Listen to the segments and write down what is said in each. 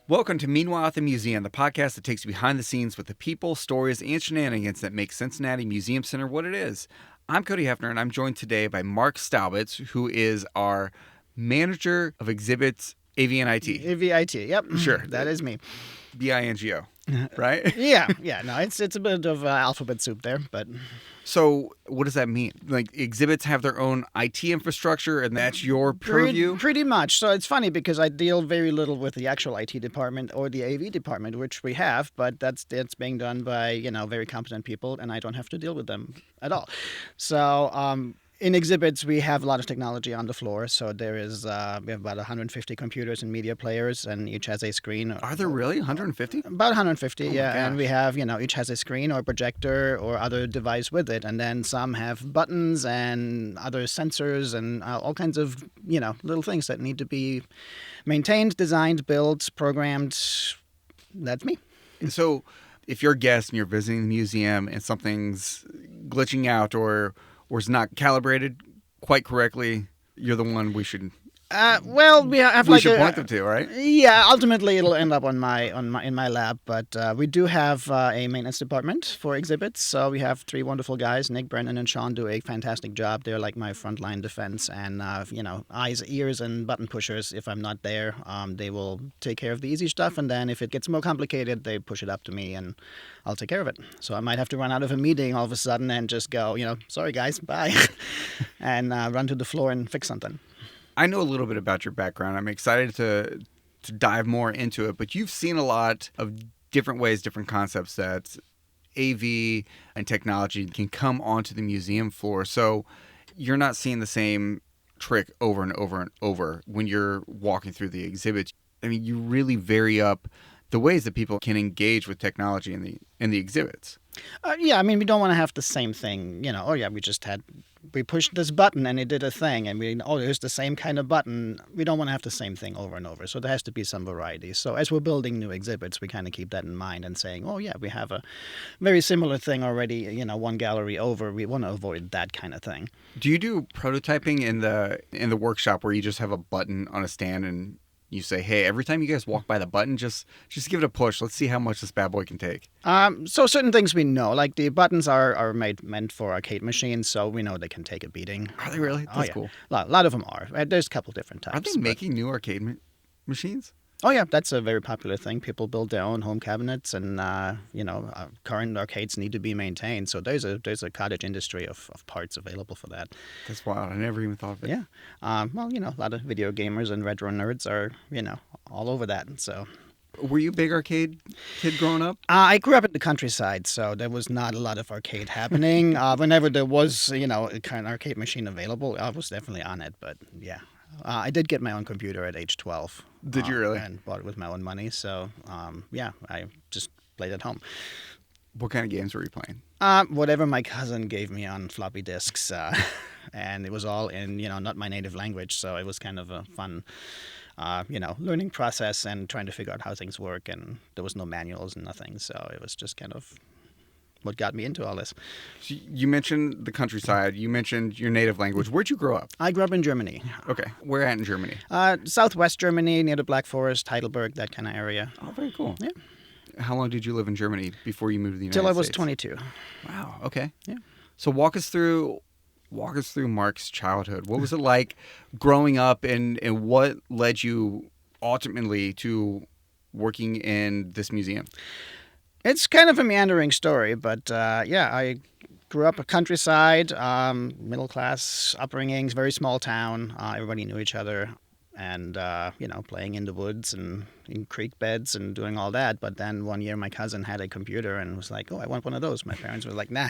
Welcome to Meanwhile at the Museum, the podcast that takes you behind the scenes with the people, stories, and shenanigans that make Cincinnati Museum Center what it is. I'm Cody Hefner, and I'm joined today by Marc Staubitz, who is our manager of exhibits, AV and IT. AV, IT, yep. Sure. That is me. BINGO, right? Yeah. No, it's a bit of alphabet soup there, but... So what does that mean? Like, exhibits have their own IT infrastructure, and that's your purview? Pretty much. So it's funny because I deal very little with the actual IT department or the AV department, which we have, but that's being done by, very competent people, and I don't have to deal with them at all. So... in exhibits, we have a lot of technology on the floor. So there is we have about 150 computers and media players, and each has a screen. Are there really 150? About 150, yeah. Gosh. And we have, each has a screen or projector or other device with it. And then some have buttons and other sensors and all kinds of, little things that need to be maintained, designed, built, programmed. That's me. So if you're a guest and you're visiting the museum and something's glitching out or is not calibrated quite correctly, you're the one we should. We should point them to, right? Yeah, ultimately it'll end up in my lab, but we do have a maintenance department for exhibits. So we have three wonderful guys, Nick, Brendan, and Sean, do a fantastic job. They're like my frontline defense, and eyes, ears, and button pushers. If I'm not there, they will take care of the easy stuff, and then if it gets more complicated, they push it up to me, and I'll take care of it. So I might have to run out of a meeting all of a sudden and just go, sorry guys, bye, and run to the floor and fix something. I know a little bit about your background. I'm excited to dive more into it, but you've seen a lot of different ways, different concepts that AV and technology can come onto the museum floor. So you're not seeing the same trick over and over and over when you're walking through the exhibits. I mean, you really vary up the ways that people can engage with technology in the exhibits. We don't want to have the same thing, we pushed this button and it did a thing, and there's the same kind of button. We don't want to have the same thing over and over. So there has to be some variety. So as we're building new exhibits, we kind of keep that in mind and saying, we have a very similar thing already, one gallery over. We want to avoid that kind of thing. Do you do prototyping in the workshop where you just have a button on a stand and you say, hey, every time you guys walk by the button, just give it a push. Let's see how much this bad boy can take. So certain things we know, like the buttons are meant for arcade machines, so we know they can take a beating. Are they really? That's cool. A lot of them are. There's a couple different types. Are they making new arcade machines? Oh, yeah, that's a very popular thing. People build their own home cabinets, and, current arcades need to be maintained. So there's a cottage industry of parts available for that. That's wild. I never even thought of it. Yeah. A lot of video gamers and retro nerds are, all over that. So. Were you a big arcade kid growing up? I grew up in the countryside, so there was not a lot of arcade happening. Whenever there was, a kind of arcade machine available, I was definitely on it, but yeah. I did get my own computer at age 12. Did you really? And bought it with my own money. So, I just played at home. What kind of games were you playing? Whatever my cousin gave me on floppy disks. And it was all in, not my native language. So it was kind of a fun, learning process and trying to figure out how things work. And there was no manuals and nothing. So it was just kind of what got me into all this. So you mentioned the countryside. You mentioned your native language. Where'd you grow up? I grew up in Germany. Okay. Where at in Germany? Southwest Germany, near the Black Forest, Heidelberg, that kind of area. Oh, very cool. Yeah. How long did you live in Germany before you moved to the United States? Till I was 22. Wow. Okay. Yeah. So walk us through Marc's childhood. What was it like growing up, and what led you ultimately to working in this museum? It's kind of a meandering story, but I grew up a countryside, middle class upbringings, very small town. Everybody knew each other, and playing in the woods and in creek beds and doing all that. But then one year, my cousin had a computer and was like, "Oh, I want one of those." My parents were like, "Nah,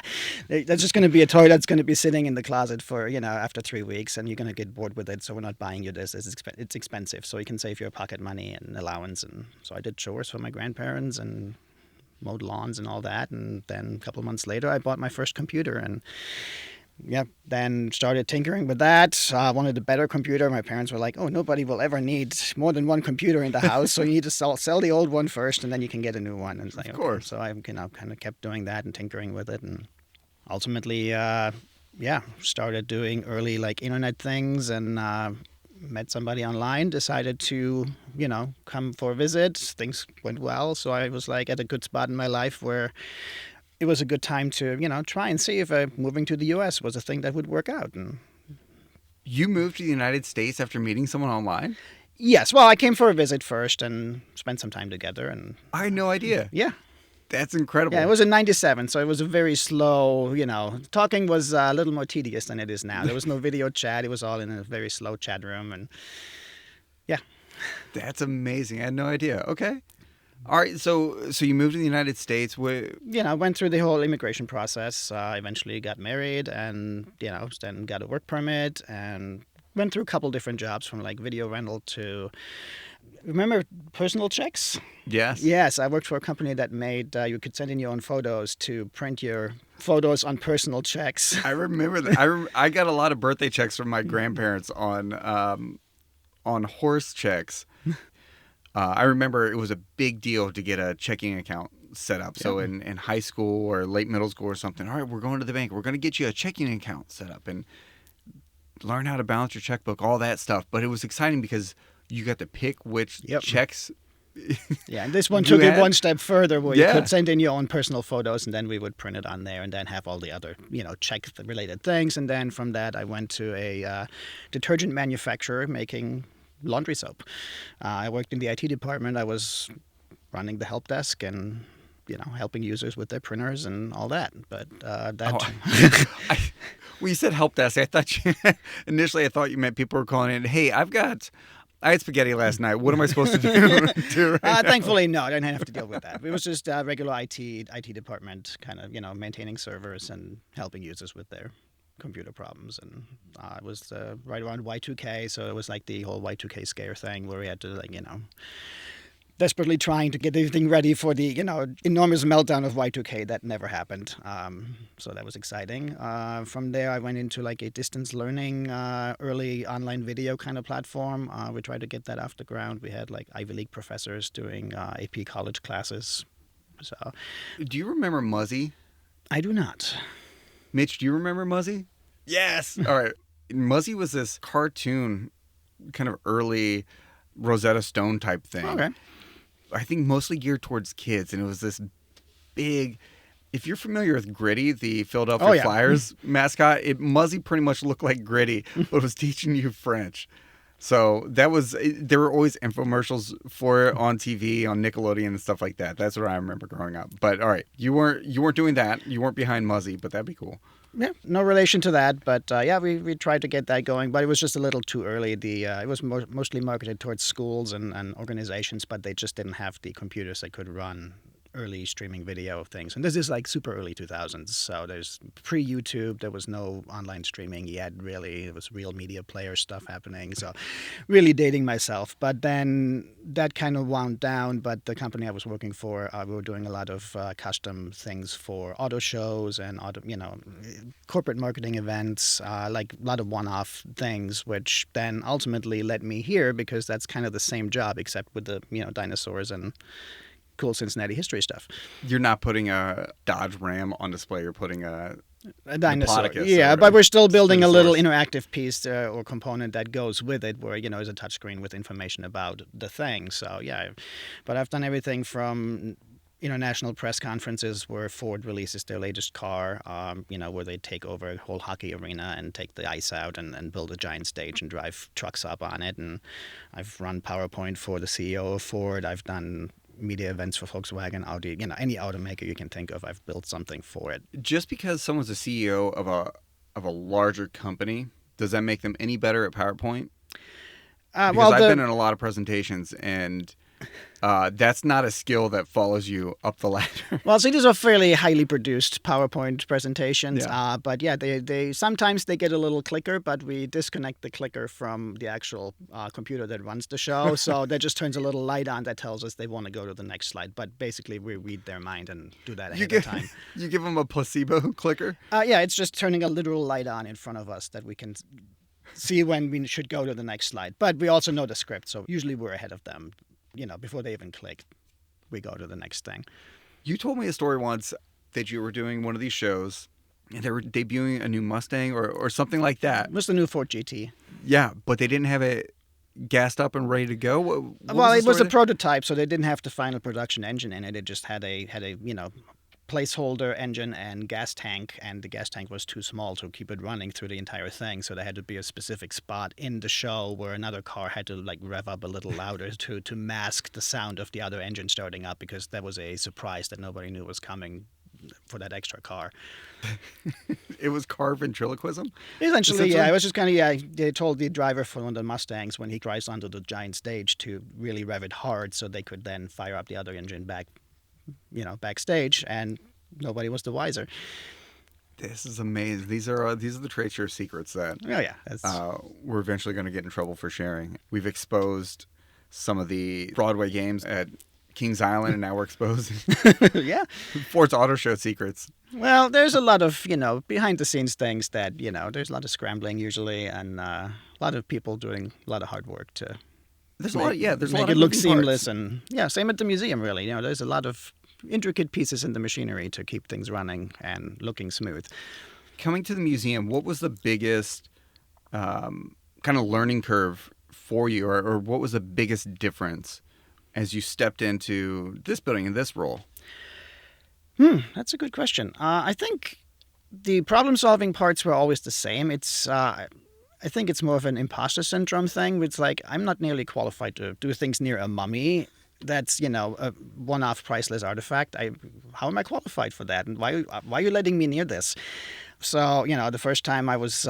that's just going to be a toy that's going to be sitting in the closet for after 3 weeks, and you're going to get bored with it. So we're not buying you this. It's expensive. So you can save your pocket money and allowance." And so I did chores for my grandparents and mowed lawns and all that, and then a couple of months later I bought my first computer, and then started tinkering with that. Wanted a better computer. My parents were like, "Oh, nobody will ever need more than one computer in the house, so you need to sell the old one first, and then you can get a new one." And it's like, of course. Okay. So I kind of kept doing that and tinkering with it, and ultimately started doing early internet things, and met somebody online, decided to, come for a visit. Things went well. So I was like at a good spot in my life where it was a good time to, try and see if moving to the U.S. was a thing that would work out. And You moved to the United States after meeting someone online? yes, well, I came for a visit first and spent some time together. And I had no idea. yeah. That's incredible. Yeah, it was in '97, so it was a very slow, talking was a little more tedious than it is now. There was no video chat. It was all in a very slow chat room. And yeah. That's amazing. I had no idea. Okay. All right. So you moved to the United States. I went through the whole immigration process. Eventually got married and, then got a work permit and went through a couple different jobs from like video rental to, remember personal checks? Yes. Yes, I worked for a company that made, you could send in your own photos to print your photos on personal checks. I remember that. I got a lot of birthday checks from my grandparents on horse checks. I remember it was a big deal to get a checking account set up. So in high school or late middle school or something, all right, we're going to the bank. We're going to get you a checking account set up and learn how to balance your checkbook, all that stuff. But it was exciting because you got to pick which checks. Yeah, and this one took it one step further where you could send in your own personal photos and then we would print it on there and then have all the other, check-related things. And then from that, I went to a detergent manufacturer making laundry soap. I worked in the IT department. I was running the help desk and, helping users with their printers and all that. But Well, you said help desk. Initially I thought you meant people were calling in, hey, I had spaghetti last night. What am I supposed to do right now? Thankfully, no. I didn't have to deal with that. It was just regular IT department kind of, maintaining servers and helping users with their computer problems. And it was right around Y2K, so it was like the whole Y2K scare thing where we had to, desperately trying to get everything ready for the, enormous meltdown of Y2K that never happened. So that was exciting. From there, I went into like a distance learning, early online video kind of platform. We tried to get that off the ground. We had like Ivy League professors doing AP college classes. So, do you remember Muzzy? I do not. Mitch, do you remember Muzzy? Yes. All right. Muzzy was this cartoon, kind of early Rosetta Stone type thing. Okay. I think mostly geared towards kids, and it was this big. If you're familiar with Gritty, the Philadelphia Flyers mascot, Muzzy pretty much looked like Gritty, but was teaching you French. So there were always infomercials for it on TV, on Nickelodeon and stuff like that. That's what I remember growing up. But all right, you weren't doing that. You weren't behind Muzzy, but that'd be cool. Yeah, no relation to that, but we tried to get that going, but it was just a little too early. It was mostly marketed towards schools and organizations, but they just didn't have the computers that could run early streaming video things. And this is like super early 2000s, so there's pre-YouTube, there was no online streaming yet, really. It was real media player stuff happening, so really dating myself. But then that kind of wound down, but the company I was working for, we were doing a lot of custom things for auto shows and corporate marketing events, like a lot of one-off things, which then ultimately led me here because that's kind of the same job except with the, dinosaurs and cool Cincinnati history stuff. You're not putting a Dodge Ram on display. You're putting a dinosaur. Yeah, but we're still building a little interactive piece or component that goes with it where, is a touchscreen with information about the thing. So, yeah. But I've done everything from international press conferences where Ford releases their latest car, where they take over a whole hockey arena and take the ice out and build a giant stage and drive trucks up on it. And I've run PowerPoint for the CEO of Ford. I've done media events for Volkswagen, Audi, any automaker you can think of, I've built something for it. Just because someone's a CEO of a larger company, does that make them any better at PowerPoint? Because I've been in a lot of presentations, and that's not a skill that follows you up the ladder. Well, so these are fairly highly produced PowerPoint presentations. Yeah. But yeah, they sometimes they get a little clicker, but we disconnect the clicker from the actual computer that runs the show. So that just turns a little light on that tells us they want to go to the next slide. But basically, we read their mind and do that ahead of time. You give them a placebo clicker? Yeah, it's just turning a literal light on in front of us that we can see when we should go to the next slide. But we also know the script, so usually we're ahead of them. Before they even click, we go to the next thing. You told me a story once that you were doing one of these shows and they were debuting a new Mustang or something like that. It was the new Ford GT. Yeah, but they didn't have it gassed up and ready to go. What Well, was the it was story a there? prototype, so they didn't have the final production engine in it. It just had a placeholder engine and gas tank, and the gas tank was too small to keep it running through the entire thing. So there had to be a specific spot in the show where another car had to like rev up a little louder to mask the sound of the other engine starting up, because that was a surprise that nobody knew was coming for that extra car. It was car ventriloquism, Essentially, yeah, essentially. it was just kind of, yeah, they told the driver for one of the Mustangs when he drives onto the giant stage to really rev it hard so they could then fire up the other engine backstage, and nobody was the wiser. This is amazing. These are the trade show secrets that Oh yeah, that's we're eventually going to get in trouble for sharing. We've exposed some of the Broadway games at Kings Island, and now we're exposing yeah. Ford's Auto Show secrets. Well, there's a lot of behind the scenes things that there's a lot of scrambling usually, and a lot of people doing a lot of hard work to There's a lot. Yeah, there's a make lot it of look moving seamless, parts. and yeah, same at the museum really. There's a lot of intricate pieces in the machinery to keep things running and looking smooth. Coming to the museum, what was the biggest kind of learning curve for you, or what was the biggest difference as you stepped into this building in this role? That's a good question. I think the problem-solving parts were always the same. I think it's more of an imposter syndrome thing. It's like I'm not nearly qualified to do things near a mummy. That's a one-off priceless artifact. How am I qualified for that? And why are you letting me near this? So the first time I was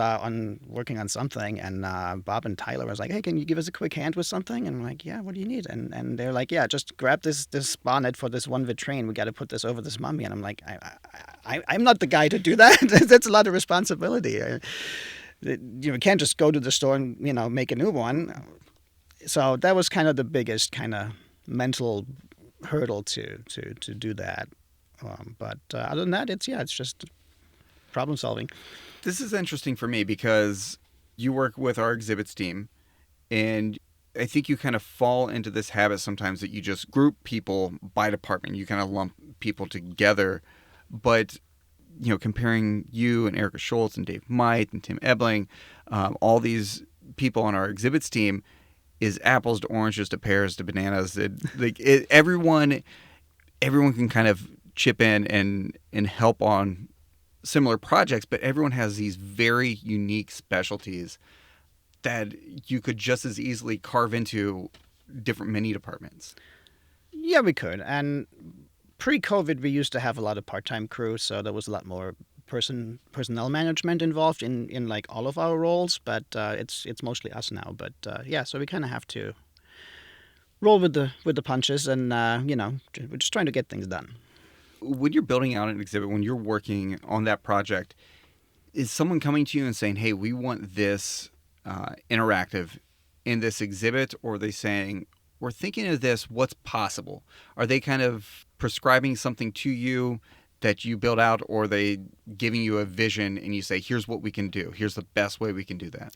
working on something, and Bob and Tyler was like, "Hey, can you give us a quick hand with something?" And I'm like, "Yeah, what do you need?" And they're like, "Yeah, just grab this bonnet for this one vitrine. We got to put this over this mummy." And I'm like, I'm not the guy to do that. That's a lot of responsibility. You can't just go to the store and make a new one. So that was kind of the biggest kind of mental hurdle to do that. But other than that, it's just problem solving. This is interesting for me because you work with our exhibits team, and I think you kind of fall into this habit sometimes that you just group people by department. You kind of lump people together. But, comparing you and Erica Schultz and Dave Might and Tim Ebling, all these people on our exhibits team is apples to oranges to pears to bananas. Everyone can kind of chip in and help on similar projects, but everyone has these very unique specialties that you could just as easily carve into different mini departments. Yeah, we could. And pre-COVID, we used to have a lot of part-time crew, so there was a lot more personnel management involved in like all of our roles. But it's mostly us now. But yeah, so we kind of have to roll with the punches, and we're just trying to get things done. When you're building out an exhibit, when you're working on that project, is someone coming to you and saying, "Hey, we want this interactive in this exhibit," or are they saying, "We're thinking of this, what's possible"? Are they kind of prescribing something to you that you build out, or are they giving you a vision and you say, "Here's what we can do. Here's the best way we can do that"?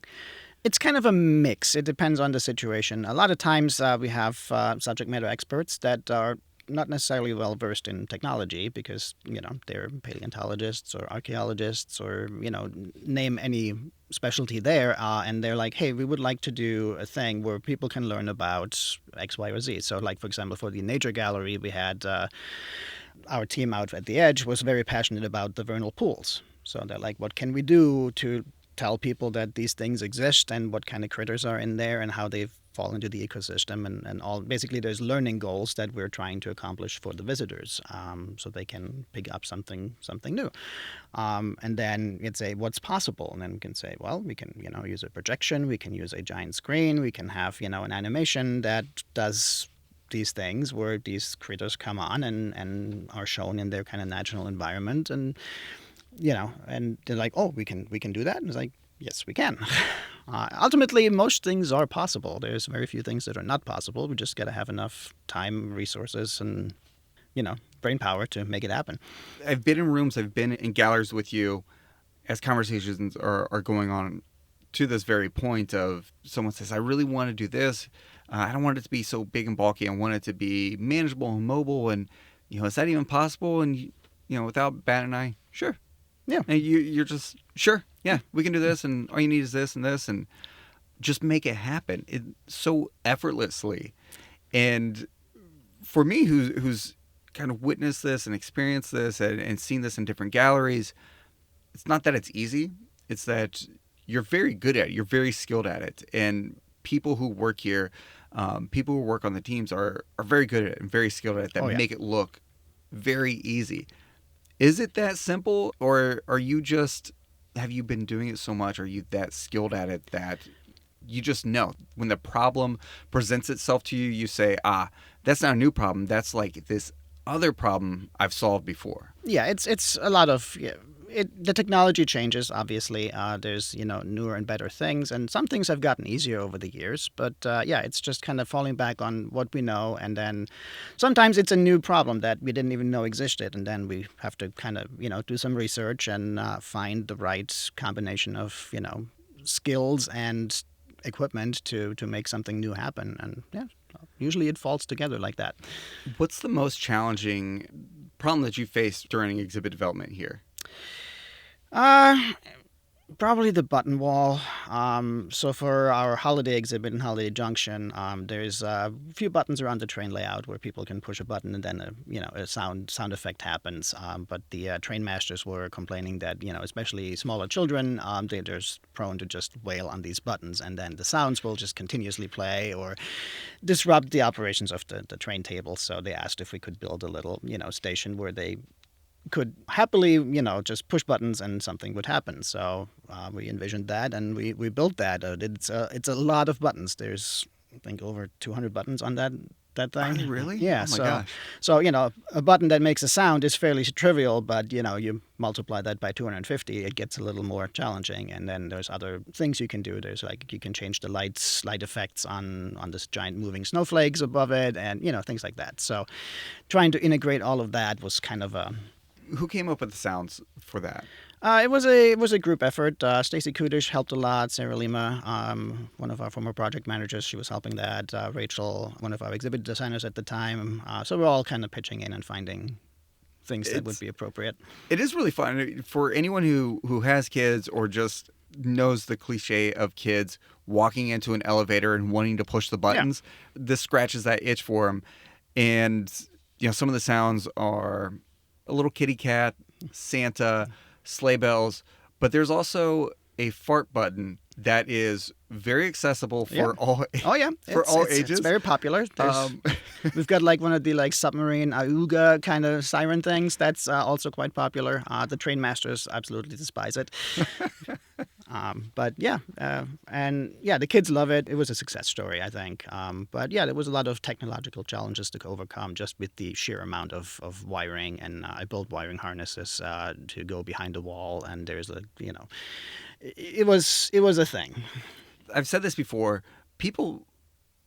It's kind of a mix. It depends on the situation. A lot of times we have subject matter experts that are not necessarily well versed in technology, because they're paleontologists or archaeologists, or name any specialty there, and they're like, hey, we would like to do a thing where people can learn about X, Y, or Z. So like, for example, for the nature gallery, we had our team out at the Edge was very passionate about the vernal pools. So they're like, what can we do to tell people that these things exist and what kind of critters are in there and how they fall into the ecosystem, and all. Basically, there's learning goals that we're trying to accomplish for the visitors, so they can pick up something new. And then it's what's possible, and then we can say, well, we can use a projection, we can use a giant screen, we can have an animation that does these things where these critters come on and are shown in their kind of natural environment, and and they're like, oh, we can do that, and it's like, yes, we can. Ultimately, most things are possible. There's very few things that are not possible. We just got to have enough time, resources, and brain power to make it happen. I've been in rooms, I've been in galleries with you as conversations are going on to this very point of someone says, I really want to do this. I don't want it to be so big and bulky. I want it to be manageable and mobile. And, is that even possible? And, without batting an eye, sure. Yeah. And you're just, sure, yeah, we can do this. And all you need is this and this. And just make it happen so effortlessly. And for me, who's kind of witnessed this and experienced this and seen this in different galleries, it's not that it's easy. It's that you're very good at it. You're very skilled at it. And people who work here, people who work on the teams are very good at it and very skilled at it that make it look very easy. Is it that simple, or have you been doing it so much? Are you that skilled at it that you just know when the problem presents itself to you, you say, that's not a new problem. That's like this other problem I've solved before. Yeah, it's a lot of the technology changes. Obviously, there's newer and better things, and some things have gotten easier over the years. But it's just kind of falling back on what we know, and then sometimes it's a new problem that we didn't even know existed, and then we have to kind of do some research and find the right combination of skills and equipment to make something new happen. And usually it falls together like that. What's the most challenging problem that you faced during exhibit development here? Probably the button wall. So for our holiday exhibit in Holiday Junction, there's a few buttons around the train layout where people can push a button and then a sound effect happens. But the train masters were complaining that especially smaller children, they're just prone to just wail on these buttons, and then the sounds will just continuously play or disrupt the operations of the train table. So they asked if we could build a little station where they could happily, just push buttons and something would happen. So we envisioned that, and we built that. It's a lot of buttons. There's, I think, over 200 buttons on that thing. Are they really? Yeah. Oh my gosh. So a button that makes a sound is fairly trivial, but you multiply that by 250, it gets a little more challenging. And then there's other things you can do. There's like you can change the light effects on this giant moving snowflakes above it, and things like that. So trying to integrate all of that was kind of a... Who came up with the sounds for that? It was a group effort. Stacy Kudish helped a lot. Sarah Lima, one of our former project managers, she was helping that. Rachel, one of our exhibit designers at the time. So we're all kind of pitching in and finding things that would be appropriate. It is really fun for anyone who has kids or just knows the cliche of kids walking into an elevator and wanting to push the buttons. Yeah. This scratches that itch for them. And some of the sounds are a little kitty cat, Santa, sleigh bells, but there's also a fart button that is very accessible for all. Oh yeah, for all ages. It's very popular. We've got like one of the submarine auga kind of siren things. That's also quite popular. The train masters absolutely despise it. But the kids love it. It was a success story, I think. But there was a lot of technological challenges to overcome just with the sheer amount of wiring. And I built wiring harnesses to go behind the wall. And there's it was a thing. I've said this before. People,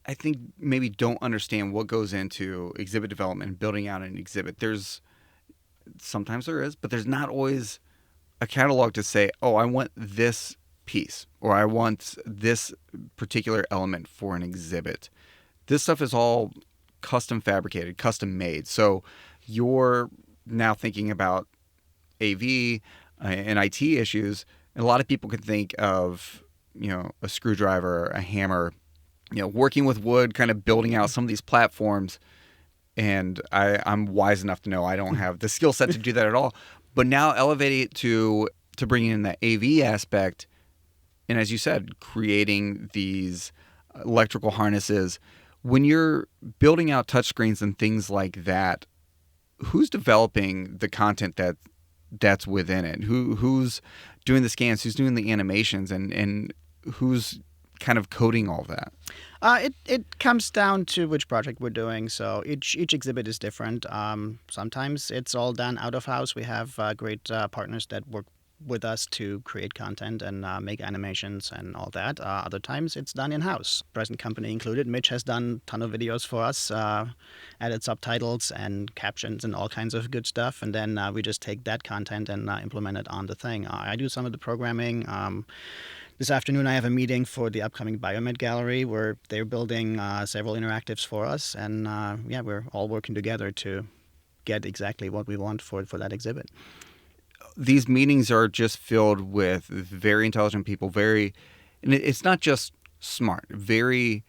I think, maybe don't understand what goes into exhibit development and building out an exhibit. Sometimes there is, but there's not always a catalog to say, I want this piece or I want this particular element for an exhibit. This stuff is all custom fabricated, custom made. So you're now thinking about AV and IT issues, and a lot of people can think of, a screwdriver, a hammer, working with wood, kind of building out some of these platforms. And I'm wise enough to know I don't have the skill set to do that at all. But now elevate it to bringing in that AV aspect, and as you said, creating these electrical harnesses. When you're building out touchscreens and things like that, who's developing the content that's within it? Who's doing the scans? Who's doing the animations? And who's kind of coding all that? It comes down to which project we're doing. So each exhibit is different. Sometimes it's all done out of house. We have great partners that work with us to create content and make animations and all that. Other times it's done in-house. Present company included. Mitch has done a ton of videos for us, added subtitles and captions and all kinds of good stuff. And then we just take that content and implement it on the thing. I do some of the programming. This afternoon I have a meeting for the upcoming Biomed Gallery where they're building several interactives for us. And we're all working together to get exactly what we want for that exhibit. These meetings are just filled with very intelligent people, and it's not just smart, very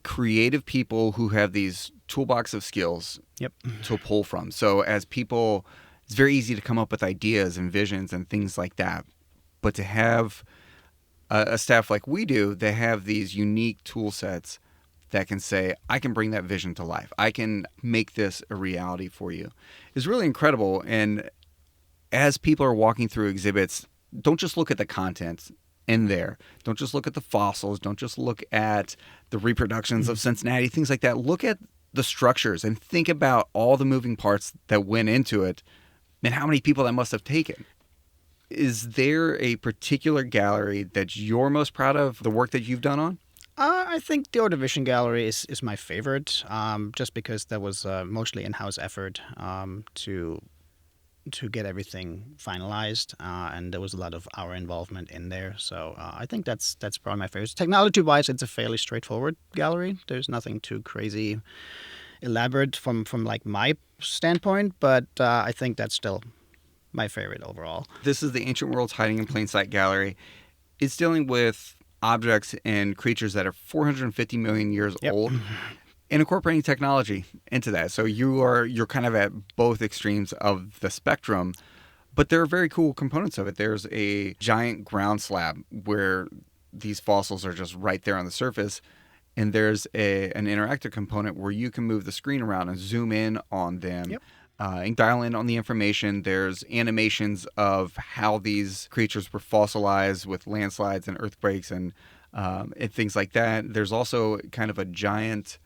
creative people who have these toolbox of skills Yep. to pull from. So as people, it's very easy to come up with ideas and visions and things like that. But to have a staff like we do, they have these unique tool sets that can say, I can bring that vision to life. I can make this a reality for you. It's really incredible. And as people are walking through exhibits, don't just look at the content in there. Don't just look at the fossils. Don't just look at the reproductions of Cincinnati, things like that. Look at the structures and think about all the moving parts that went into it and how many people that must have taken. Is there a particular gallery that you're most proud of the work that you've done on? I think the Ordovician Gallery is my favorite, just because that was mostly in-house effort to get everything finalized, and there was a lot of our involvement in there. So I think that's probably my favorite. Technology-wise, it's a fairly straightforward gallery. There's nothing too crazy elaborate from like my standpoint, but I think that's still my favorite overall. This is the Ancient Worlds Hiding in Plain Sight Gallery. It's dealing with objects and creatures that are 450 million years old and incorporating technology into that. So you're kind of at both extremes of the spectrum, but there are very cool components of it. There's a giant ground slab where these fossils are just right there on the surface, and there's an interactive component where you can move the screen around and zoom in on them. And dial in on the information. There's animations of how these creatures were fossilized with landslides and earthquakes and things like that. There's also kind of a giant,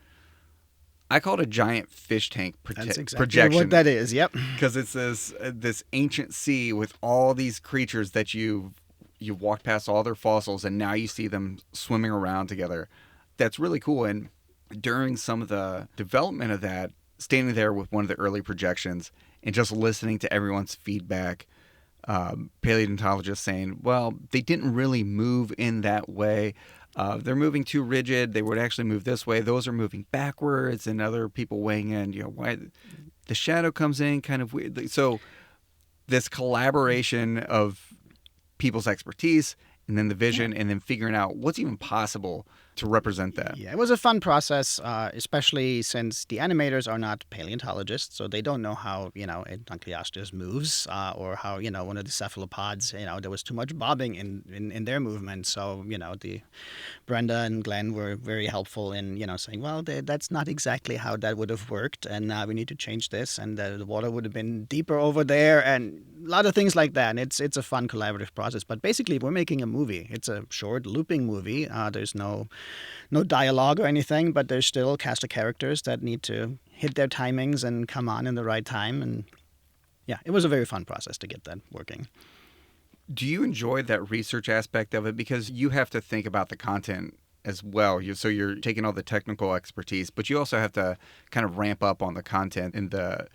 I call it a giant fish tank That's exactly projection. what that is. Yep. Because it's this ancient sea with all these creatures that you've walked past all their fossils, and now you see them swimming around together. That's really cool. And during some of the development of that, standing there with one of the early projections and just listening to everyone's feedback, paleontologists saying, well, they didn't really move in that way. They're moving too rigid. They would actually move this way. Those are moving backwards, and other people weighing in, why the shadow comes in kind of weird. So this collaboration of people's expertise and then the vision and then figuring out what's even possible to represent that. Yeah, it was a fun process, especially since the animators are not paleontologists, so they don't know how, a Nucleosteus moves, or how, one of the cephalopods, there was too much bobbing in their movement. So, the Brenda and Glenn were very helpful in, saying, well, that's not exactly how that would have worked, and we need to change this, and the water would have been deeper over there, and a lot of things like that. And it's a fun collaborative process. But basically, we're making a movie. It's a short, looping movie. There's no dialogue or anything, but there's still a cast of characters that need to hit their timings and come on in the right time. And yeah, it was a very fun process to get that working. Do you enjoy that research aspect of it? Because you have to think about the content as well. So you're taking all the technical expertise, but you also have to kind of ramp up on the content and the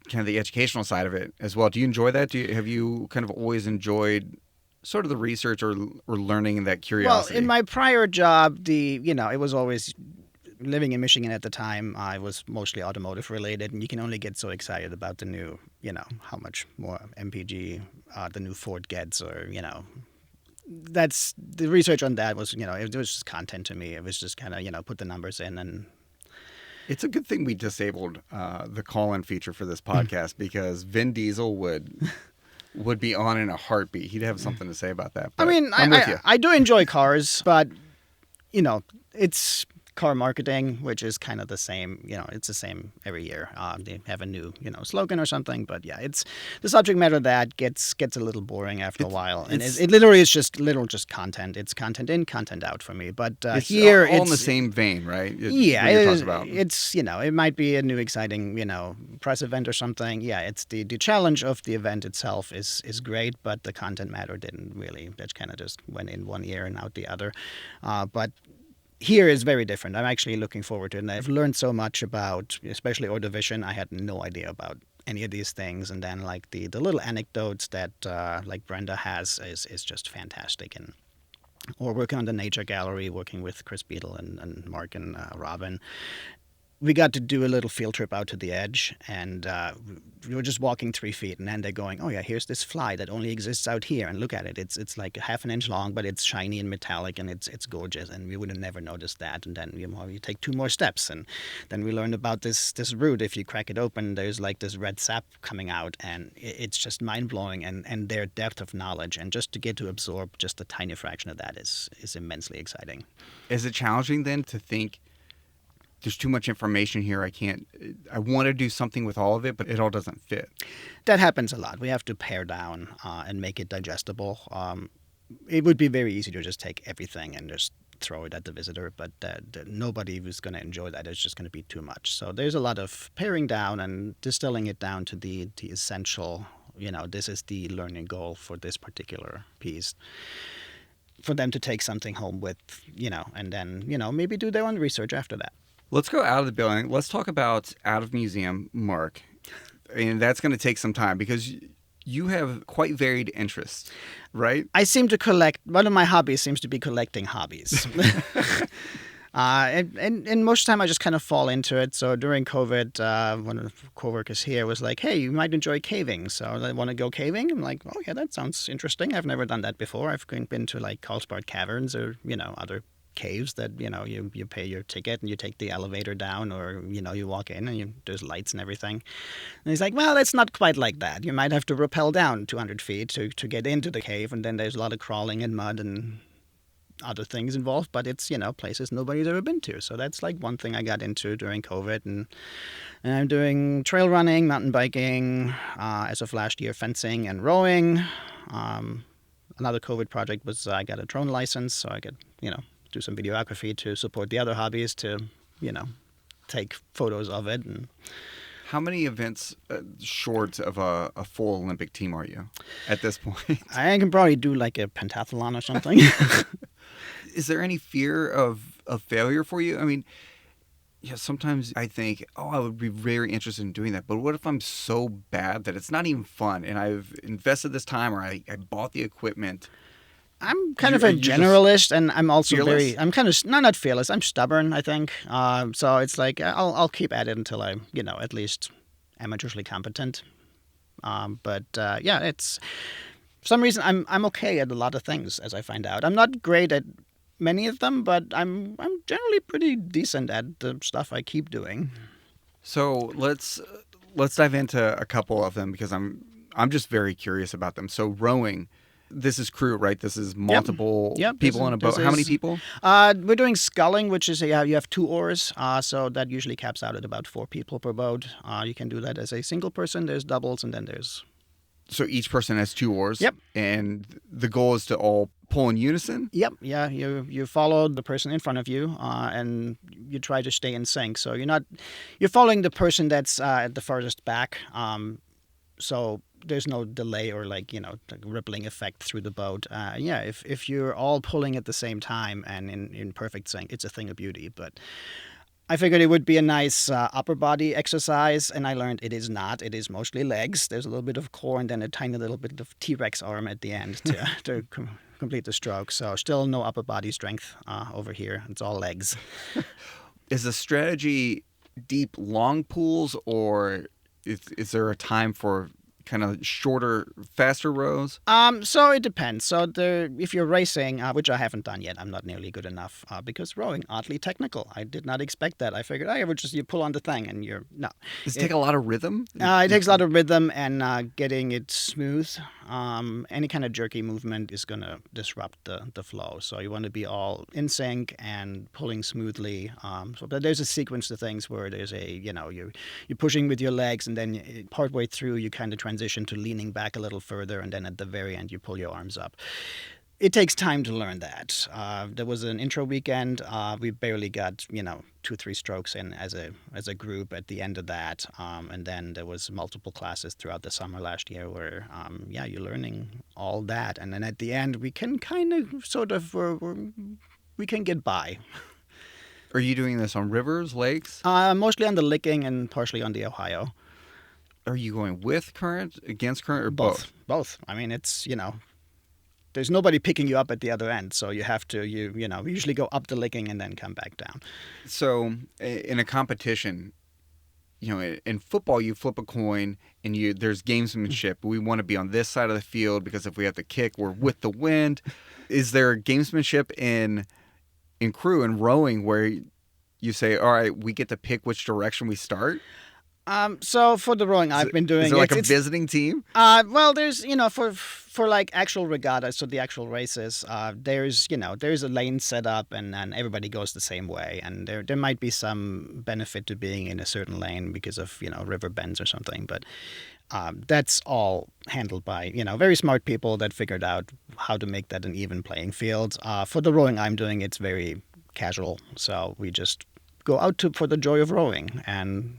kind of the educational side of it as well. Do you enjoy that? Have you kind of always enjoyed sort of the research or learning and that curiosity? Well, in my prior job, it was always, living in Michigan at the time, I was mostly automotive related, and you can only get so excited about the new, how much more MPG the new Ford gets, or, that's the research on that was, it was just content to me. It was just kind of, put the numbers in. And it's a good thing we disabled the call-in feature for this podcast because Vin Diesel would be on in a heartbeat. He'd have something to say about that. I mean, I do enjoy cars, but, it's car marketing, which is kind of the same, it's the same every year. They have a new, slogan or something. But yeah, it's the subject matter that gets a little boring after a while. And it literally is just content. It's content in, content out for me. But it's here all in the same vein, right? It's, it might be a new exciting, press event or something. Yeah, it's the challenge of the event itself is great, but the content matter didn't really. That kind of just went in one ear and out the other. But here is very different. I'm actually looking forward to it. And I've learned so much about, especially Ordovician. I had no idea about any of these things. And then like the little anecdotes that like Brenda has is just fantastic. And or working on the Nature Gallery, working with Chris Beadle and Mark and Robin. we got to do a little field trip out to the edge, and we were just walking 3 feet, and then they're going, "Oh yeah, here's this fly that only exists out here, and look at it. It's like half an inch long, but it's shiny and metallic, and it's gorgeous." And we would have never noticed that. And then you take 2 more steps, and then we learned about this root. If you crack it open, there's like this red sap coming out, and it's just mind blowing. And their depth of knowledge, and just to get to absorb just a tiny fraction of that is immensely exciting. Is it challenging then to think, there's too much information here, I want to do something with all of it, but it all doesn't fit? That happens a lot. We have to pare down and make it digestible. It would be very easy to just take everything and just throw it at the visitor, but nobody was going to enjoy that. It's just going to be too much. So there's a lot of paring down and distilling it down to the essential, this is the learning goal for this particular piece, for them to take something home with, and then, maybe do their own research after that. Let's go out of the building. Let's talk about out of museum, Marc. And that's going to take some time because you have quite varied interests, right? I seem to collect, one of my hobbies seems to be collecting hobbies. And most of the time I just kind of fall into it. So during COVID, one of the coworkers here was like, "Hey, you might enjoy caving. So I want to go caving." I'm like, "Oh yeah, that sounds interesting. I've never done that before. I've been to like Carlsbad Caverns or, other caves that, you pay your ticket and you take the elevator down, or, you walk in and there's lights and everything." And he's like, "Well, it's not quite like that. You might have to rappel down 200 feet to get into the cave. And then there's a lot of crawling and mud and other things involved, but it's, places nobody's ever been to." So that's like one thing I got into during COVID. And I'm doing trail running, mountain biking, as of last year, fencing and rowing. Another COVID project was I got a drone license, so I could, do some videography to support the other hobbies, to, take photos of it. And how many events short of a full Olympic team are you at this point? I can probably do like a pentathlon or something. Is there any fear of failure for you? I mean, sometimes I think, I would be very interested in doing that, but what if I'm so bad that it's not even fun, and I've invested this time, or I bought the equipment? I'm kind of a generalist, and I'm also fearless? I'm kind of not fearless. I'm stubborn, I think. So it's like I'll keep at it until I'm, at least amateurishly competent. But it's for some reason I'm okay at a lot of things, as I find out. I'm not great at many of them, but I'm generally pretty decent at the stuff I keep doing. So let's dive into a couple of them, because I'm just very curious about them. So rowing. This is crew, right? This is multiple people on a boat. How many people? We're doing sculling, which is you have 2 oars, so that usually caps out at about 4 people per boat. You can do that as a single person. There's doubles, and then there's... So each person has 2 oars? Yep. And the goal is to all pull in unison? Yep. Yeah, you follow the person in front of you, and you try to stay in sync. So you're following the person that's at the farthest back, so there's no delay or rippling effect through the boat. If you're all pulling at the same time and in perfect sync, it's a thing of beauty. But I figured it would be a nice upper body exercise, and I learned it is not. It is mostly legs. There's a little bit of core and then a tiny little bit of T-Rex arm at the end to complete the stroke. So still no upper body strength over here. It's all legs. Is the strategy deep, long pools, or is there a time for kind of shorter, faster rows? So it depends. So if you're racing, which I haven't done yet, I'm not nearly good enough because rowing, oddly technical. I did not expect that. I figured, you pull on the thing and no. Does it take a lot of rhythm? It takes a lot of rhythm and getting it smooth. Any kind of jerky movement is going to disrupt the flow. So you want to be all in sync and pulling smoothly. But there's a sequence to things where there's you're pushing with your legs, and then partway through you kind of transition to leaning back a little further, and then at the very end you pull your arms up. It takes time to learn that. There was an intro weekend. We barely got 2-3 strokes in as a group at the end of that, and then there was multiple classes throughout the summer last year where you're learning all that, and then at the end we can kind of we can get by. Are you doing this on rivers, lakes? Mostly on the Licking and partially on the Ohio. Are you going with current, against current, or both? Both. I mean, it's there's nobody picking you up at the other end, so you have to we usually go up the licking and then come back down. So in a competition, in football, you flip a coin and there's gamesmanship. We want to be on this side of the field because if we have to kick, we're with the wind. Is there gamesmanship in crew and rowing where you say, all right, we get to pick which direction we start? So for the rowing, I've been doing. Is there like a visiting team? Well, there's for like actual regattas, so the actual races, there's a lane set up and everybody goes the same way, and there might be some benefit to being in a certain lane because of river bends or something, but that's all handled by very smart people that figured out how to make that an even playing field. For the rowing I'm doing, it's very casual, so we just go out for the joy of rowing, and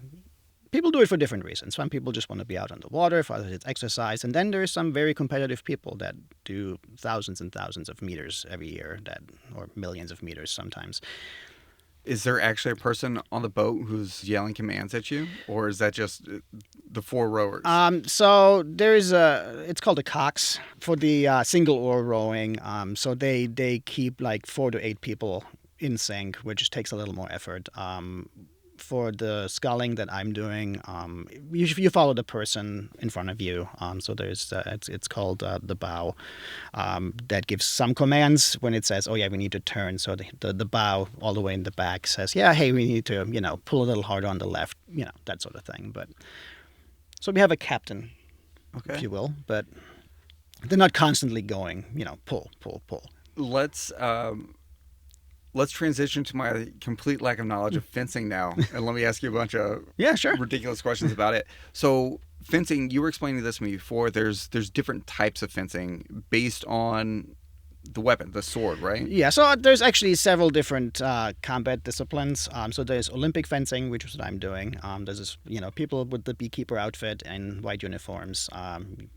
people do it for different reasons. Some people just want to be out on the water, for others it's exercise, and then there's some very competitive people that do thousands and thousands of meters every year, or millions of meters sometimes. Is there actually a person on the boat who's yelling commands at you, or is that just the four rowers? So it's called a cox for the single oar rowing. So they keep like 4 to 8 people in sync, which takes a little more effort. For the sculling that I'm doing, you follow the person in front of you. So there's it's called the bow. That gives some commands when it says, "Oh yeah, we need to turn." So the bow all the way in the back says, "Yeah, hey, we need to pull a little harder on the left," that sort of thing. But so we have a captain, if you will, but they're not constantly going, pull, pull, pull. Let's transition to my complete lack of knowledge of fencing now, and let me ask you a bunch of ridiculous questions about it. So fencing, you were explaining this to me before. There's different types of fencing based on the weapon, the sword, right? Yeah, so there's actually several different combat disciplines. So there's Olympic fencing, which is what I'm doing. There's people with the beekeeper outfit and white uniforms,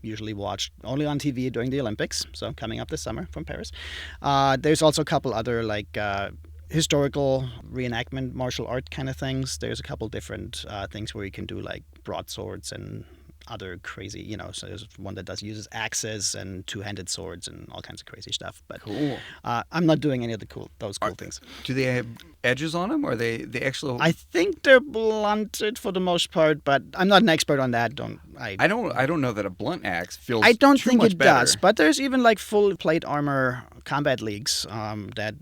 usually watched only on TV during the Olympics, so coming up this summer from Paris. There's also a couple other historical reenactment, martial art kind of things. There's a couple different things where you can do like broadswords and other crazy, so there's one that uses axes and two-handed swords and all kinds of crazy stuff. But cool. I'm not doing any of those cool things. Do they have edges on them, or are they the actual? I think they're blunted for the most part, but I'm not an expert on that. I don't know that a blunt axe feels. I don't too think much it better. does, but there's even like full plate armor combat leagues that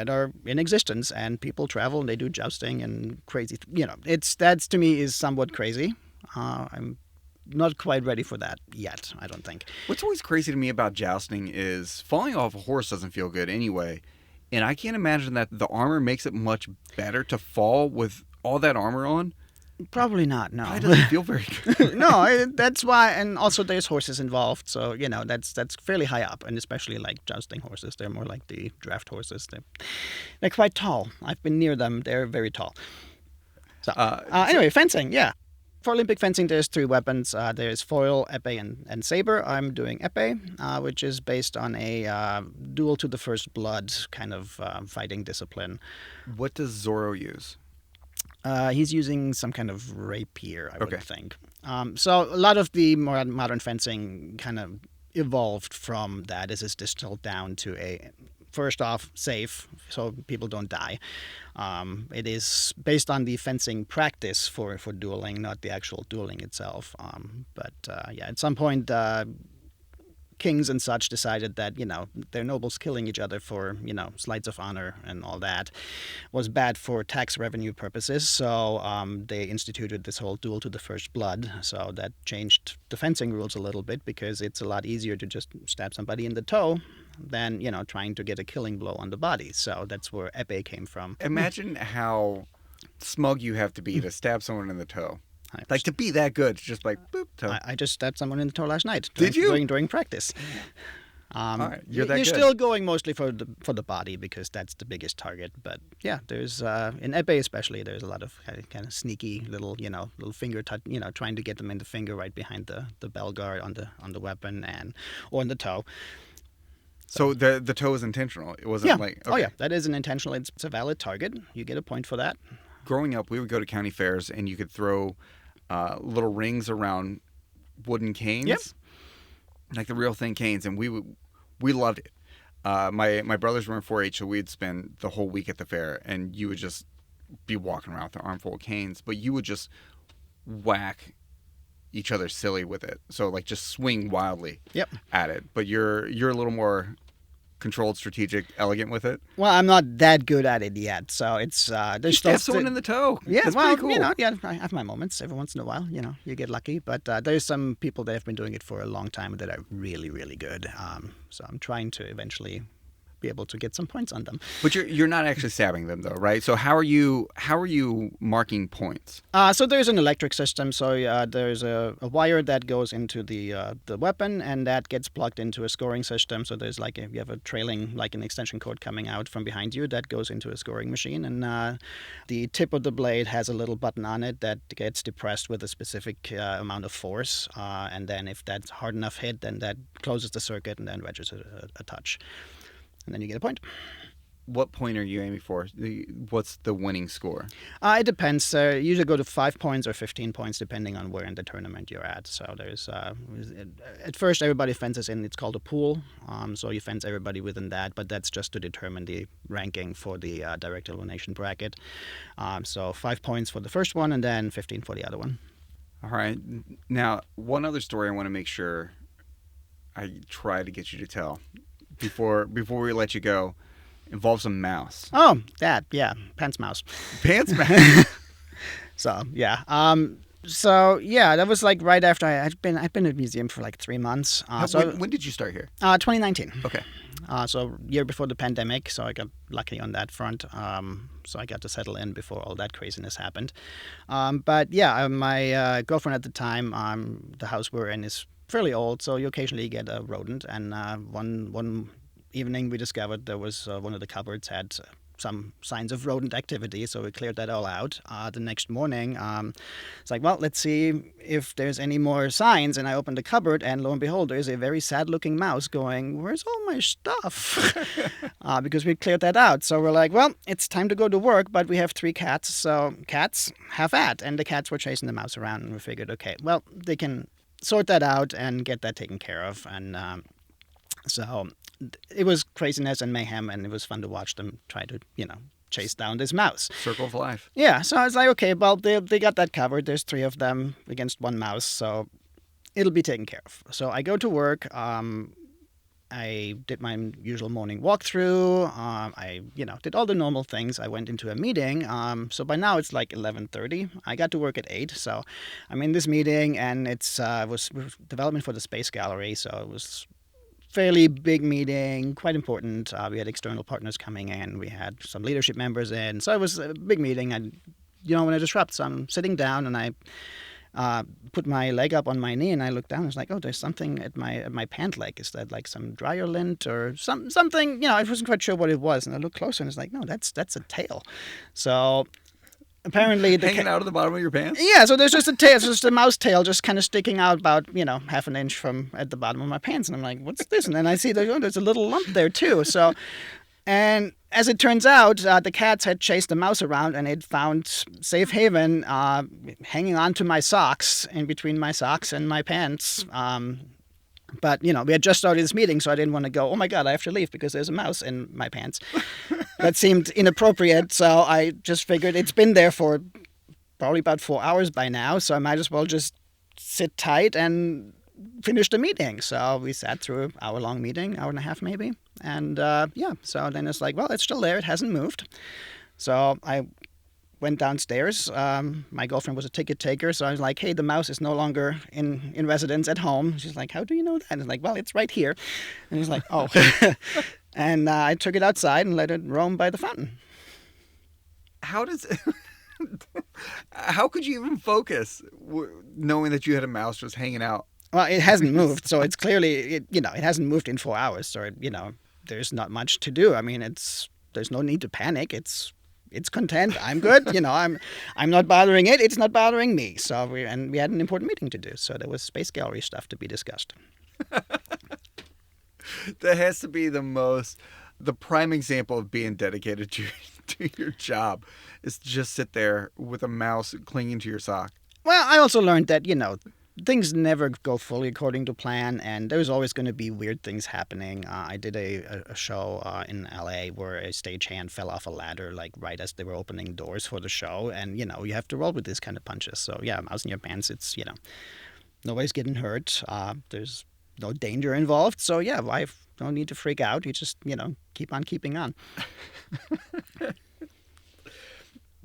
are in existence, and people travel and they do jousting and crazy. That to me is somewhat crazy. I'm not quite ready for that yet, I don't think. What's always crazy to me about jousting is falling off a horse doesn't feel good anyway. And I can't imagine that the armor makes it much better to fall with all that armor on. Probably not, no. It doesn't feel very good. No, that's why, and also there's horses involved, so, that's fairly high up, and especially like jousting horses. They're more like the draft horses. They're quite tall. I've been near them. They're very tall. So, anyway, fencing, yeah. For Olympic fencing, there's 3 weapons. There's foil, epee, and saber. I'm doing epee, which is based on a duel to the first blood kind of fighting discipline. What does Zorro use? He's using some kind of rapier, I would think. So a lot of the more modern fencing kind of evolved from that. This is distilled down to a, first off, safe, so people don't die. It is based on the fencing practice for dueling, not the actual dueling itself. But at some point, kings and such decided that, their nobles killing each other for, slights of honor and all that was bad for tax revenue purposes. So they instituted this whole duel to the first blood. So that changed the fencing rules a little bit because it's a lot easier to just stab somebody in the toe than, trying to get a killing blow on the body. So that's where epee came from. Imagine how smug you have to be to stab someone in the toe. Like, to be that good, just like, boop, toe. I just stabbed someone in the toe last night. Did you? During practice. All right, you're good. Still going mostly for the body because that's the biggest target. But yeah, there's in epee especially, there's a lot of kind of sneaky little finger touch, trying to get them in the finger right behind the bell guard on the weapon or in the toe. So the toe is intentional. It wasn't like okay. Oh yeah, that is an intentional. It's a valid target. You get a point for that. Growing up, we would go to county fairs and you could throw little rings around wooden canes. Yep. Like the real thin canes, and we We loved it. My brothers were in 4-H, so we'd spend the whole week at the fair, and you would just be walking around with an armful of canes, but you would just whack each other silly with it. So like just swing wildly Yep. at it. But you're a little more controlled, strategic, elegant with it. Well, I'm not that good at it yet, so it's there's Just have someone in the toe. Yeah, That's well, pretty cool. you know, yeah, I have my moments every once in a while. You know, you get lucky, but there's some people that have been doing it for a long time that are really, really good. So I'm trying to eventually be able to get some points on them. But you're not actually stabbing them though, right? So how are you marking points? So there's an electric system. So there's a wire that goes into the weapon, and that gets plugged into a scoring system. So there's like you have a trailing, like an extension cord coming out from behind you that goes into a scoring machine, and the tip of the blade has a little button on it that gets depressed with a specific amount of force, and then if that's hard enough hit, then that closes the circuit and then registers a touch, and then you get a point. What point are you aiming for? What's the winning score? It depends. You usually go to 5 points or 15 points, depending on where in the tournament you're at. So there's at first everybody fences in. It's called a pool. So you fence everybody within that, but that's just to determine the ranking for the direct elimination bracket. So 5 points for the first one, and then 15 for the other one. All right. Now, one other story I want to make sure I try to get you to tell before we let you go involves a mouse. Oh, that, yeah, pants mouse. Pants mouse. So yeah. So yeah, that was like right after I'd been at the museum for like 3 months. When did you start here? 2019. Okay. So year before the pandemic, so I got lucky on that front. So I got to settle in before all that craziness happened. But yeah, my girlfriend at the time, the house we're in is fairly old, so you occasionally get a rodent. And one evening we discovered there was one of the cupboards had some signs of rodent activity, so we cleared that all out. The next morning, it's like, well, let's see if there's any more signs. And I opened the cupboard, and lo and behold, there's a very sad-looking mouse going, "Where's all my stuff?" Because we cleared that out. So we're like, well, it's time to go to work, but we have 3 cats, so cats, have at. And the cats were chasing the mouse around, and we figured, okay, well, they can sort that out and get that taken care of. And so it was craziness and mayhem, and it was fun to watch them try to, chase down this mouse. Circle of life. Yeah, so I was like, okay, well, they got that covered. There's 3 of them against 1 mouse, so it'll be taken care of. So I go to work. I did my usual morning walkthrough. I did all the normal things. I went into a meeting. So by now it's like 11:30. I got to work at 8. So I'm in this meeting, and it was development for the Space Gallery. So it was fairly big meeting, quite important. We had external partners coming in. We had some leadership members in. So it was a big meeting. I don't want to disrupt. So I'm sitting down, and I put my leg up on my knee, and I looked down. It's like, oh, there's something at my pant leg. Is that like some dryer lint or something? I wasn't quite sure what it was. And I looked closer, and it's like, no, that's a tail. So apparently hanging out of the bottom of your pants? Yeah, so there's just a tail. It's just a mouse tail just kind of sticking out about, half an inch from at the bottom of my pants. And I'm like, what's this? And then I see there's a little lump there too. So, and as it turns out, the cats had chased the mouse around, and it found safe haven hanging on to my socks, in between my socks and my pants. But, we had just started this meeting, so I didn't want to go, oh, my God, I have to leave because there's a mouse in my pants. That seemed inappropriate, so I just figured it's been there for probably about 4 hours by now, so I might as well just sit tight and finish the meeting. So we sat through an hour-long meeting, hour and a half maybe, and so then it's like, well, it's still there. It hasn't moved. So I went downstairs. My girlfriend was a ticket taker, so I was like, hey, the mouse is no longer in residence at home. She's like, how do you know that? And I'm like, well, it's right here. And he's like, oh. And I took it outside and let it roam by the fountain. How could you even focus knowing that you had a mouse just hanging out? Well, it hasn't moved, so it's clearly, it hasn't moved in 4 hours, so, there's not much to do. I mean, there's no need to panic. It's content. I'm good. I'm not bothering it. It's not bothering me. So we had an important meeting to do. So there was Space Gallery stuff to be discussed. That has to be the prime example of being dedicated to your job, is to just sit there with a mouse clinging to your sock. Well, I also learned that, things never go fully according to plan, and there's always going to be weird things happening. I did a show in LA where a stagehand fell off a ladder like right as they were opening doors for the show, and you have to roll with these kind of punches. So yeah, mouse in your pants. It's nobody's getting hurt. There's no danger involved. So yeah, I don't need to freak out. You just keep on keeping on.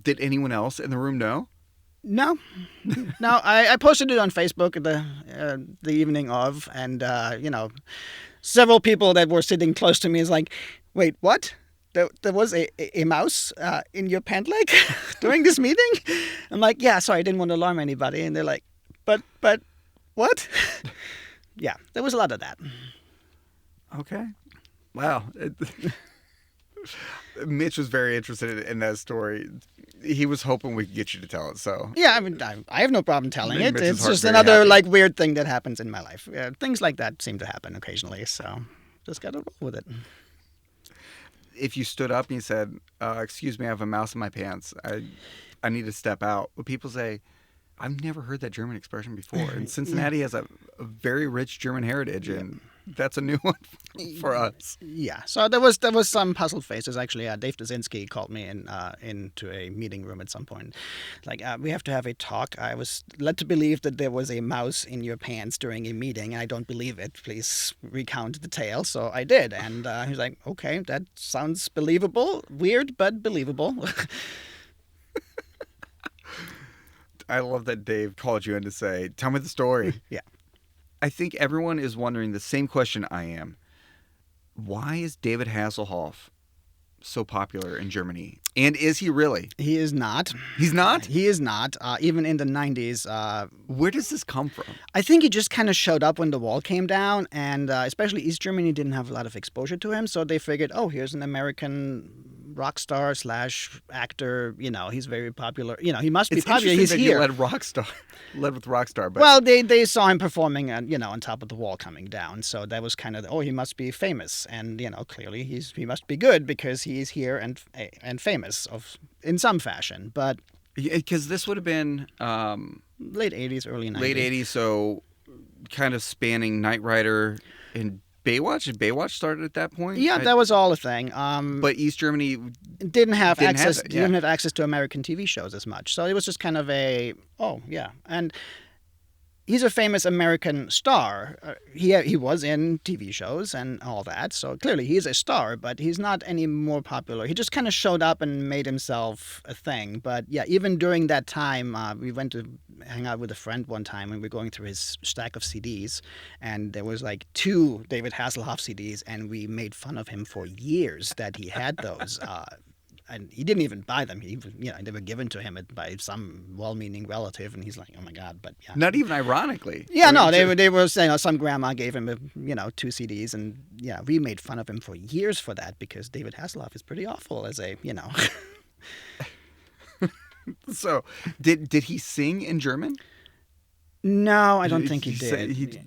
Did anyone else in the room know? No. I posted it on Facebook the evening of, and several people that were sitting close to me is like, "Wait, what? There was a mouse in your pant leg during this meeting?" I'm like, "Yeah, sorry, I didn't want to alarm anybody." And they're like, "But what?" Yeah, there was a lot of that. Okay. Wow. Mitch was very interested in that story. He was hoping we could get you to tell it. So yeah, I mean, I have no problem telling it. Mitch's It's just very another happy. weird thing that happens in my life. Things like that seem to happen occasionally, so just gotta roll with it. If you stood up and you said, "Excuse me, I have a mouse in my pants. I need to step out," would people say, "I've never heard that German expression before"? And Cincinnati has a very rich German heritage, and that's a new one for us. Yeah, so there was some puzzled faces actually. Dave Dazinski called me into a meeting room at some point. Like, we have to have a talk. I was led to believe that there was a mouse in your pants during a meeting, and I don't believe it. Please recount the tale. So I did, and he was like, "Okay, that sounds believable. Weird, but believable." I love that Dave called you in to say, "Tell me the story." Yeah. I think everyone is wondering the same question I am. Why is David Hasselhoff so popular in Germany? And is he really? He is not. He's not? He is not. Even in the 90s. Where does this come from? I think he just kind of showed up when the wall came down, and especially East Germany didn't have a lot of exposure to him, so they figured, oh, here's an American rock star / actor. He's very popular. He must be It's popular. interesting He's that here. you led with Rockstar. But Well, they saw him performing, on top of the wall coming down. So that was kind of, he must be famous, and clearly he must be good because he's here and famous in some fashion. But because this would have been late 80s, early 90s. late 80s, so kind of spanning Knight Rider and Baywatch. Did Baywatch start at that point? Yeah, that was all a thing. But East Germany didn't have didn't have access. it, yeah. Didn't have access to American TV shows as much. So it was just kind of and he's a famous American star. He was in TV shows and all that. So clearly he's a star, but he's not any more popular. He just kind of showed up and made himself a thing. But yeah, even during that time, we went to hang out with a friend one time and we were going through his stack of CDs, and there was like 2 David Hasselhoff CDs, and we made fun of him for years that he had those. And he didn't even buy them. They were given to him by some well-meaning relative, and he's like, "Oh my God!" But yeah, not even ironically. yeah, no, they were saying some grandma gave him 2 CDs, and yeah, we made fun of him for years for that because David Hasselhoff is pretty awful as a So, did he sing in German? No, I don't think he did. He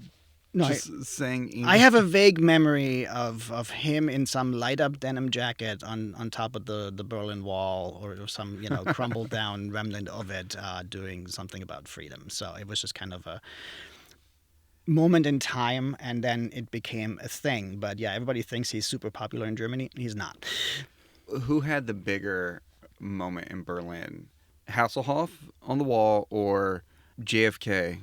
No, just sang English. I have a vague memory of him in some light-up denim jacket on top of the Berlin Wall or some crumbled down remnant of it, doing something about freedom. So it was just kind of a moment in time, and then it became a thing. But yeah, everybody thinks he's super popular in Germany. He's not. Who had the bigger moment in Berlin? Hasselhoff on the wall or JFK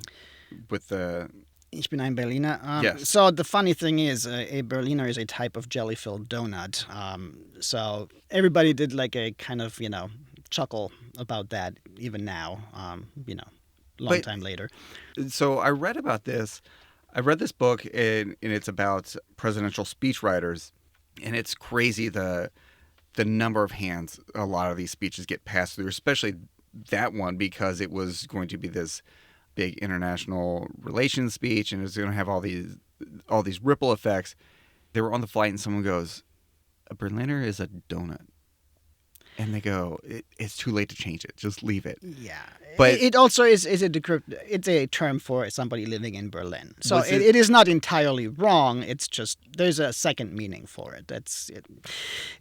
with the... Ich bin ein Berliner. Yes. So the funny thing is, a Berliner is a type of jelly-filled donut. So everybody did like a kind of, chuckle about that even now, long time later. So I read about this. I read this book, and it's about presidential speechwriters, and it's crazy the number of hands a lot of these speeches get passed through, especially that one, because it was going to be this big international relations speech, and it's going to have all these ripple effects. They were on the flight, and someone goes, "A Berliner is a donut," and they go, "It's too late to change it. Just leave it." Yeah, But it also is it's a term for somebody living in Berlin. So Was it- it is not entirely wrong. It's just there's a second meaning for it. It's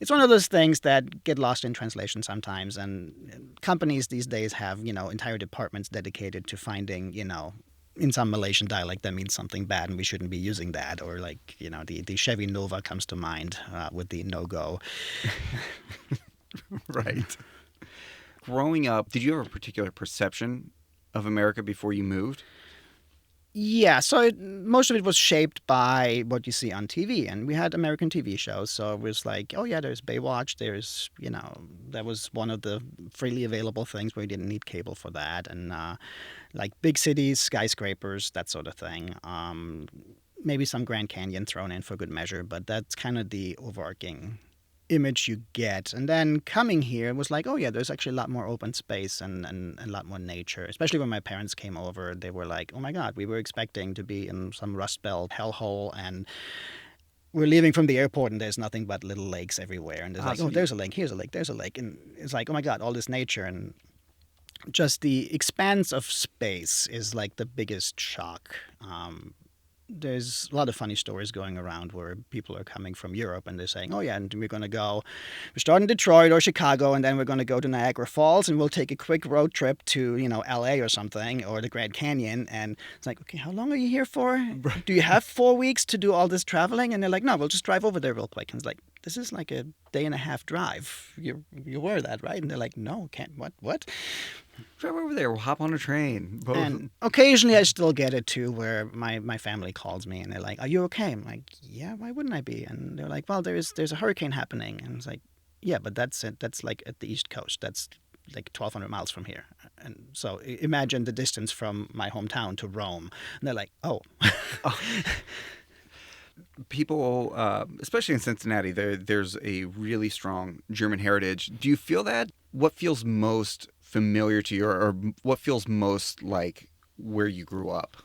one of those things that get lost in translation sometimes. And companies these days have entire departments dedicated to finding in some Malaysian dialect that means something bad and we shouldn't be using that. Or like, the Chevy Nova comes to mind with the no-go. Right. Growing up, did you have a particular perception of America before you moved? Yeah, so most of it was shaped by what you see on TV, and we had American TV shows, so it was like, oh yeah, there's Baywatch, that was one of the freely available things where you didn't need cable for that, and like big cities, skyscrapers, that sort of thing. Maybe some Grand Canyon thrown in for good measure, but that's kind of the overarching image you get. And then coming here was like, oh yeah, there's actually a lot more open space and a lot more nature. Especially when my parents came over, they were like, oh my God, we were expecting to be in some Rust Belt hellhole, and we're leaving from the airport and there's nothing but little lakes everywhere. And there's like, oh, there's a lake, here's a lake, there's a lake. And it's like, oh my God, all this nature. And just the expanse of space is like the biggest shock. There's a lot of funny stories going around where people are coming from Europe and they're saying, oh yeah, and we're starting in Detroit or Chicago, and then we're going to go to Niagara Falls, and we'll take a quick road trip to, LA or something, or the Grand Canyon. And it's like, okay, how long are you here for? Do you have 4 weeks to do all this traveling? And they're like, no, we'll just drive over there real quick. And it's like, this is like a day and a half drive. You were that, right? And they're like, no, can't, what? Drive over there. We'll hop on a train. Both. And occasionally I still get it too, where my family calls me and they're like, are you okay? I'm like, yeah, why wouldn't I be? And they're like, well, there's a hurricane happening. And it's like, yeah, but that's it. That's like at the East Coast. That's like 1,200 miles from here. And so imagine the distance from my hometown to Rome. And they're like, oh. People, especially in Cincinnati, there's a really strong German heritage. Do you feel that? What feels most familiar to you, or what feels most like where you grew up?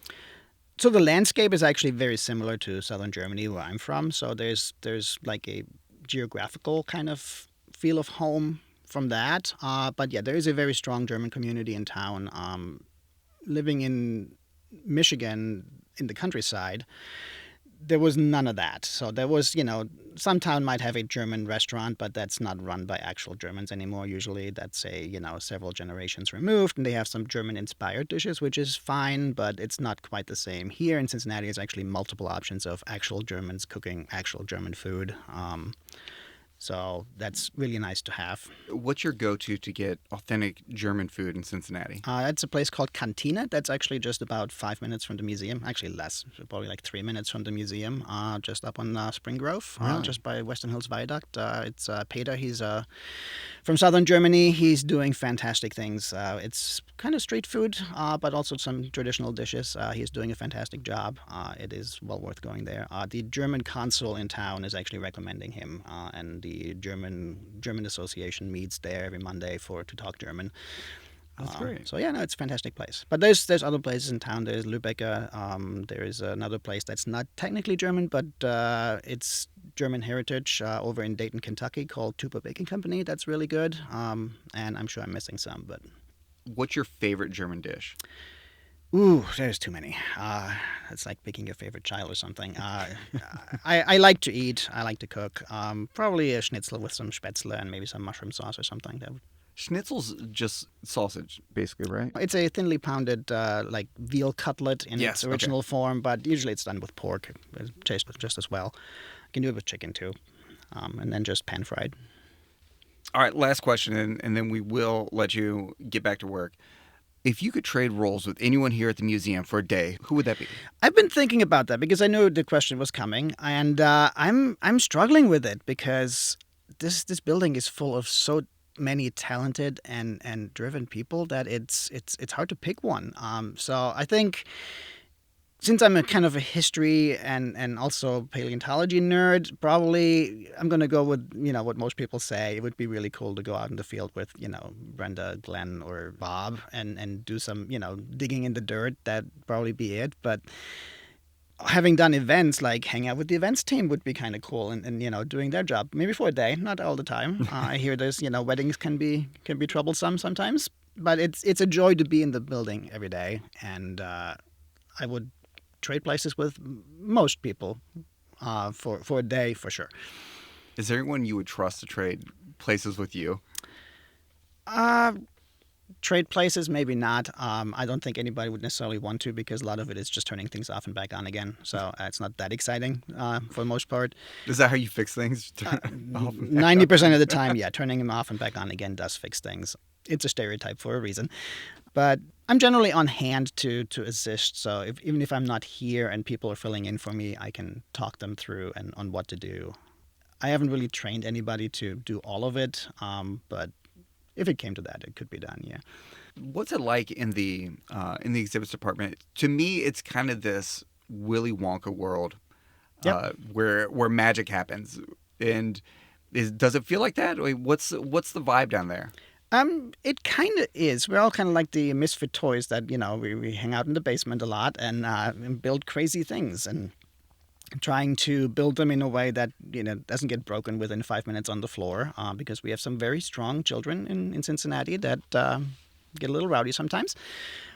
So the landscape is actually very similar to southern Germany, where I'm from. So there's like a geographical kind of feel of home from that. But yeah, there is a very strong German community in town. Living in Michigan in the countryside, there was none of that. So there was, some town might have a German restaurant, but that's not run by actual Germans anymore. Usually that's several generations removed, and they have some German-inspired dishes, which is fine, but it's not quite the same. Here in Cincinnati, there's actually multiple options of actual Germans cooking actual German food. So that's really nice to have. What's your go-to to get authentic German food in Cincinnati? It's a place called Kantine. That's actually just about 5 minutes from the museum. Actually less, probably like 3 minutes from the museum, just up on Spring Grove, Really? just by Western Hills Viaduct. It's Peter. He's from southern Germany. He's doing fantastic things. It's kind of street food, but also some traditional dishes. He's doing a fantastic job. It is well worth going there. The German consul in town is actually recommending him, and the German Association meets there every Monday to talk German. That's great. So yeah, no, it's a fantastic place. But there's other places in town. There's Lübeck. There is another place that's not technically German, but it's German heritage over in Dayton, Kentucky, called Tupa Baking Company. That's really good. And I'm sure I'm missing some. But what's your favorite German dish? Ooh, there's too many. It's like picking your favorite child or something. I like to eat. I like to cook. Probably a schnitzel with some spätzle and maybe some mushroom sauce or something. Schnitzel's just sausage, basically, right? It's a thinly pounded like veal cutlet in its original form, but usually it's done with pork. It tastes just as well. You can do it with chicken too, and then just pan fried. All right, last question, and then we will let you get back to work. If you could trade roles with anyone here at the museum for a day, who would that be? I've been thinking about that because I knew the question was coming, and I'm struggling with it because this building is full of so many talented and driven people that it's hard to pick one. So I think, since I'm a kind of a history and also paleontology nerd, probably I'm going to go with, what most people say. It would be really cool to go out in the field with, Brenda, Glenn, or Bob and do some, digging in the dirt. That'd probably be it. But having done events, like hang out with the events team would be kind of cool and doing their job. Maybe for a day, not all the time. I hear there's, weddings can be troublesome sometimes. But it's a joy to be in the building every day. And I would trade places with most people for a day for sure. Is there anyone you would trust to trade places with you? trade places, maybe not. I don't think anybody would necessarily want to because a lot of it is just turning things off and back on again. So it's not that exciting for the most part. Is that how you fix things? Turn it off and back 90% of the time, yeah, turning them off and back on again does fix things. It's a stereotype for a reason. But I'm generally on hand to assist. So even if I'm not here and people are filling in for me, I can talk them through and on what to do. I haven't really trained anybody to do all of it, but if it came to that, it could be done, yeah. What's it like in the exhibits department? To me, it's kind of this Willy Wonka world, where magic happens. And does it feel like that? Like, what's the vibe down there? It kind of is. We're all kind of like the misfit toys that, we hang out in the basement a lot and build crazy things and trying to build them in a way that, doesn't get broken within 5 minutes on the floor because we have some very strong children in Cincinnati that get a little rowdy sometimes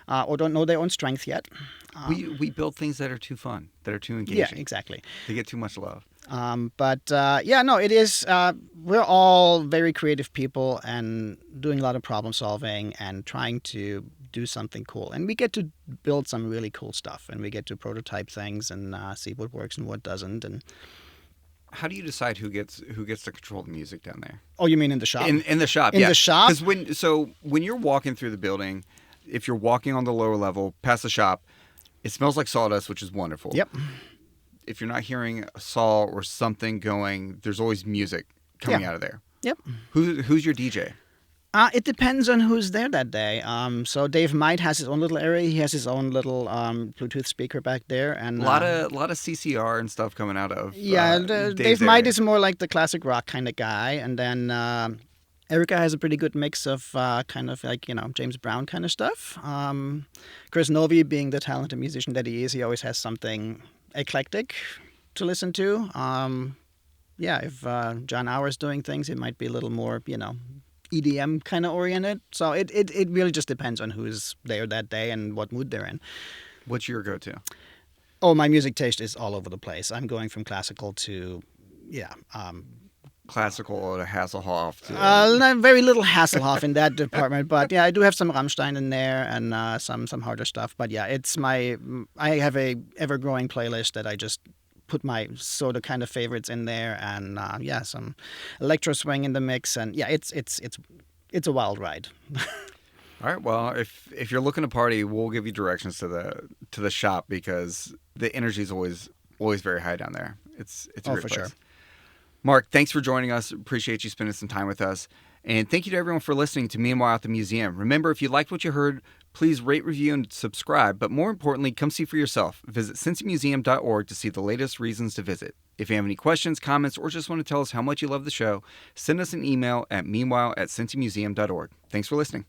or don't know their own strength yet. We build things that are too fun, that are too engaging. Yeah, exactly. They get too much love. It is. We're all very creative people and doing a lot of problem solving and trying to do something cool. And we get to build some really cool stuff and we get to prototype things and see what works and what doesn't. And how do you decide who gets to control the music down there? Oh, you mean in the shop? In the shop, in the shop? Because when you're walking through the building, if you're walking on the lower level past the shop, it smells like sawdust, which is wonderful. Yep. If you're not hearing a saw or something going, there's always music coming out of there. Yep. Who's your DJ? It depends on who's there that day. So Dave Might has his own little area. He has his own little Bluetooth speaker back there, and a lot of CCR and stuff coming out of. Dave Might is more like the classic rock kind of guy, and then Erica has a pretty good mix of kind of like James Brown kind of stuff. Chris Novi, being the talented musician that he is, he always has something eclectic to listen to. If John Hour's doing things, it might be a little more EDM kind of oriented. So it really just depends on who's there that day and what mood they're in. What's your go-to? Oh, my music taste is all over the place. I'm going from classical to, classical to Hasselhoff. To... very little Hasselhoff in that department, but I do have some Rammstein in there and some harder stuff. But I have a ever-growing playlist that I just put my sort of kind of favorites in there, and some electro swing in the mix, and it's a wild ride. All right, well, if you're looking to party, we'll give you directions to the shop because the energy is always very high down there. It's a great place. Sure. Marc, thanks for joining us. Appreciate you spending some time with us. And thank you to everyone for listening to Meanwhile at the Museum. Remember, if you liked what you heard, please rate, review, and subscribe. But more importantly, come see for yourself. Visit cincymuseum.org to see the latest reasons to visit. If you have any questions, comments, or just want to tell us how much you love the show, send us an email at meanwhile@cincymuseum.org. Thanks for listening.